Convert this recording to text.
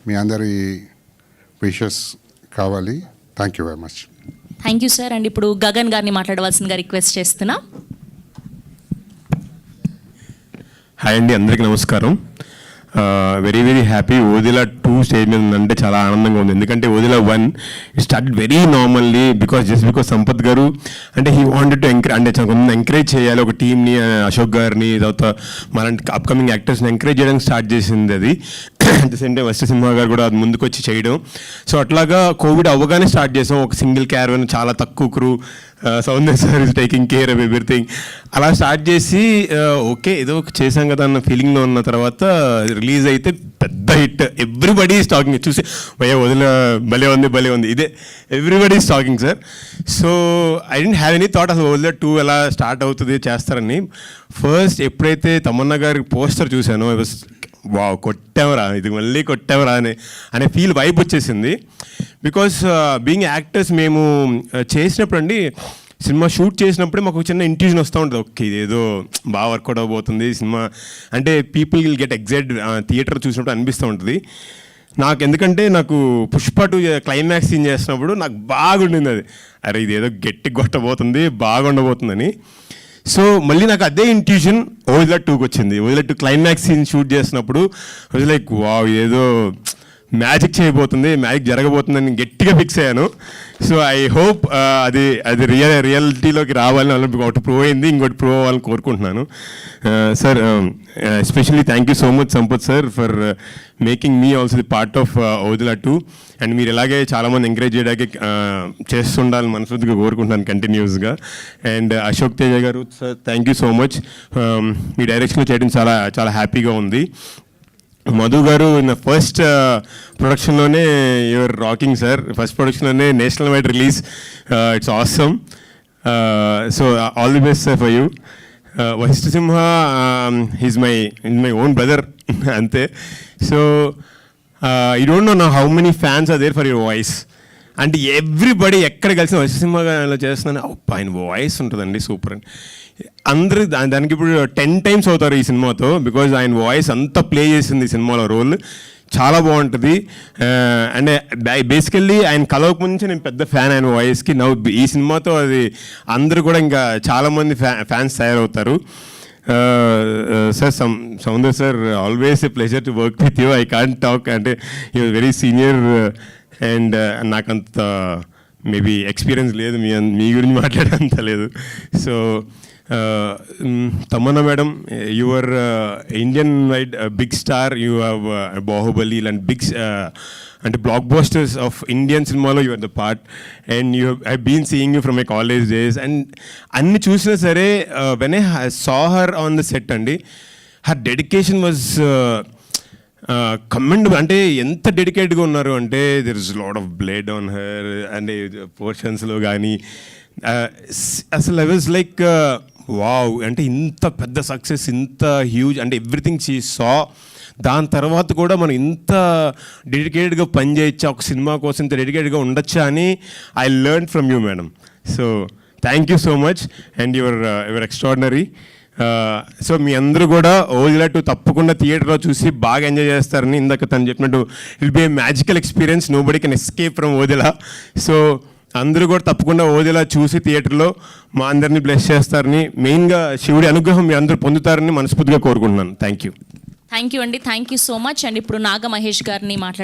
మీ అందరి విషెస్ కావాలి. Thank you very much. Thank you sir. And ఇప్పుడు గగన్ గారిని మాట్లాడవలసిందిగా రిక్వెస్ట్ చేస్తున్నా. హాయ్ అండి, అందరికీ నమస్కారం. Very very happy. Odela 2 stage మీద ఉందంటే చాలా ఆనందంగా ఉంది. ఎందుకంటే Odela 1 it started very normally because Sampath గారు అంటే హీ వాంటెడ్ టు ఎంకరేజ్ చేయాలి ఒక టీమ్ని, అశోక్ గారిని, తర్వాత మనంటి అప్కమింగ్ యాక్టర్స్ని ఎంకరేజ్ చేయడానికి స్టార్ట్ చేసింది అది. At the same time Vasishtha Simha garu కూడా అది ముందుకు వచ్చి చేయడం. సో అట్లాగా కోవిడ్ అవ్వగానే స్టార్ట్ చేసాం. ఒక సింగిల్ క్యారవన్, చాలా తక్కువ crew, Soundarya sir is taking care of everything. అలా స్టార్ట్ చేసి ఓకే ఏదో చేసాం కదా అన్న ఫీలింగ్లో ఉన్న తర్వాత రిలీజ్ అయితే పెద్ద హిట్. Everybody is talking. చూసి భయ వదిల భలే ఉంది ఇదే everybody is talking sir. So I don't have any thought అసలు వదిల 2 ఎలా స్టార్ట్ అవుతుంది చేస్తారని. ఫస్ట్ ఎప్పుడైతే తమన్నా గారి పోస్టర్ చూశానో వావ్, కొట్టామరా, ఇది మళ్ళీ కొట్టామరా అనే ఫీల్ వైబ్ వచ్చేసింది. బికాస్ బీయింగ్ యాక్టర్స్ మేము చేసినప్పుడు అండి, సినిమా షూట్ చేసినప్పుడే మాకు చిన్న ఇంట్యూజన్ వస్తూ ఉంటుంది. ఓకే ఇదేదో బాగా వర్కౌట్ అవబోతుంది సినిమా అంటే people will get excite. Theatre చూసినప్పుడు అనిపిస్తూ ఉంటుంది ఎందుకంటే నాకు పుష్ప 2 క్లైమాక్స్ సీన్ చేసినప్పుడు నాకు బాగుండింది అది. అరే ఇదేదో గట్టి కొట్టబోతుంది, బాగుండబోతుందని. సో మళ్ళీ నాకు అదే ఇంట్యూషన్ ఓదిలా 2కి వచ్చింది. ఓదిలా 2 క్లైమాక్స్ సీన్ షూట్ చేసినప్పుడు లైక్ వావ్ ఏదో మ్యాజిక్ చేయబోతుంది, మ్యాజిక్ జరగబోతుందని గట్టిగా ఫిక్స్ అయ్యాను. సో ఐ హోప్ అది రియాలిటీలోకి రావాలని ఒకటి ప్రూవ్ అయింది, ఇంకోటి ప్రూవ్ అవ్వాలని కోరుకుంటున్నాను. Sir especially thank you so much Sampath sir for making me also the part of Odela 2. And మీరు ఇలాగే చాలామంది ఎంకరేజ్ చేయడానికి చేస్తుండాలని మనస్ఫూర్తిగా కోరుకుంటున్నాను కంటిన్యూస్గా. And Ashok Teja garu sir thank you so much. మీ డైరెక్షన్లో చేయడం చాలా చాలా హ్యాపీగా ఉంది. మధు గారు ఇన్ ఫస్ట్ ప్రొడక్షన్లోనే యువర్ రాకింగ్ సార్. ఫస్ట్ ప్రొడక్షన్లోనే national wide release. It's awesome. So all the best sir for you. Vasishtha Simha is my own brother అంతే. So you don't know how many fans are there for your voice. అంటే everybody ఎక్కడ కలిసి వశిష్ఠ సింహ గారు చేస్తున్నాను, ఆయన voice ఉంటుందండి super అని అందరూ దానికి ఇప్పుడు 10 times అవుతారు ఈ సినిమాతో. బికాజ్ ఆయన వాయిస్ అంతా ప్లే చేసింది ఈ సినిమాలో రోల్ చాలా బాగుంటుంది. అంటే బేసికల్లీ ఆయన కలవక నుంచి నేను పెద్ద ఫ్యాన్ ఆయన వాయిస్కి. ఈ సినిమాతో అది అందరూ కూడా ఇంకా చాలామంది ఫ్యాన్స్ తయారవుతారు. Sir Soundar sir always a pleasure to work with you. I can't talk అంటే యూ వెరీ సీనియర్ అండ్ నాకంత మేబీ ఎక్స్పీరియన్స్ లేదు మీ గురించి మాట్లాడేంత లేదు. So Tamannaah madam, your Indian wide big star. You have Baahubali ఇలాంటి బిగ్ అంటే బ్లాక్ బస్టర్స్ ఆఫ్ ఇండియన్ సినిమాలో you are the part. And you I been seeing you from my college days. And అన్ని చూసినా సరే when I saw her on the set అండి, her dedication was commendable. అంటే ఎంత డెడికేట్గా ఉన్నారు అంటే there is lot of blade on her అంటే పోర్షన్స్లో కానీ అసలు ఐ వాజ్ లైక్ వావ్. అంటే ఇంత పెద్ద సక్సెస్, ఇంత హ్యూజ్ అంటే ఎవ్రీథింగ్ షీ సా. దాని తర్వాత కూడా మనం ఇంత డెడికేటెడ్గా పనిచేయచ్చా, ఒక సినిమా కోసం ఇంత డెడికేటెడ్గా ఉండొచ్చా అని I learn from you madam. So thank you so much and your extraordinary. So మీ అందరూ కూడా ఓదిలా 2 తప్పకుండా థియేటర్లో చూసి బాగా ఎంజాయ్ చేస్తారని ఇందాక తను చెప్పినట్టు it be a magical experience. Nobody can escape from Odela. So అందరూ కూడా తప్పకుండా ఓదిలా చూసి థియేటర్లో మా అందరినీ బ్లెస్ చేస్తారని, మెయిన్గా శివుడి అనుగ్రహం మీరు అందరూ పొందుతారని మనస్ఫూర్తిగా కోరుకుంటున్నాను. Thank you. థ్యాంక్ యూ అండి. Thank you so much. And ఇప్పుడు నాగ మహేష్ గారిని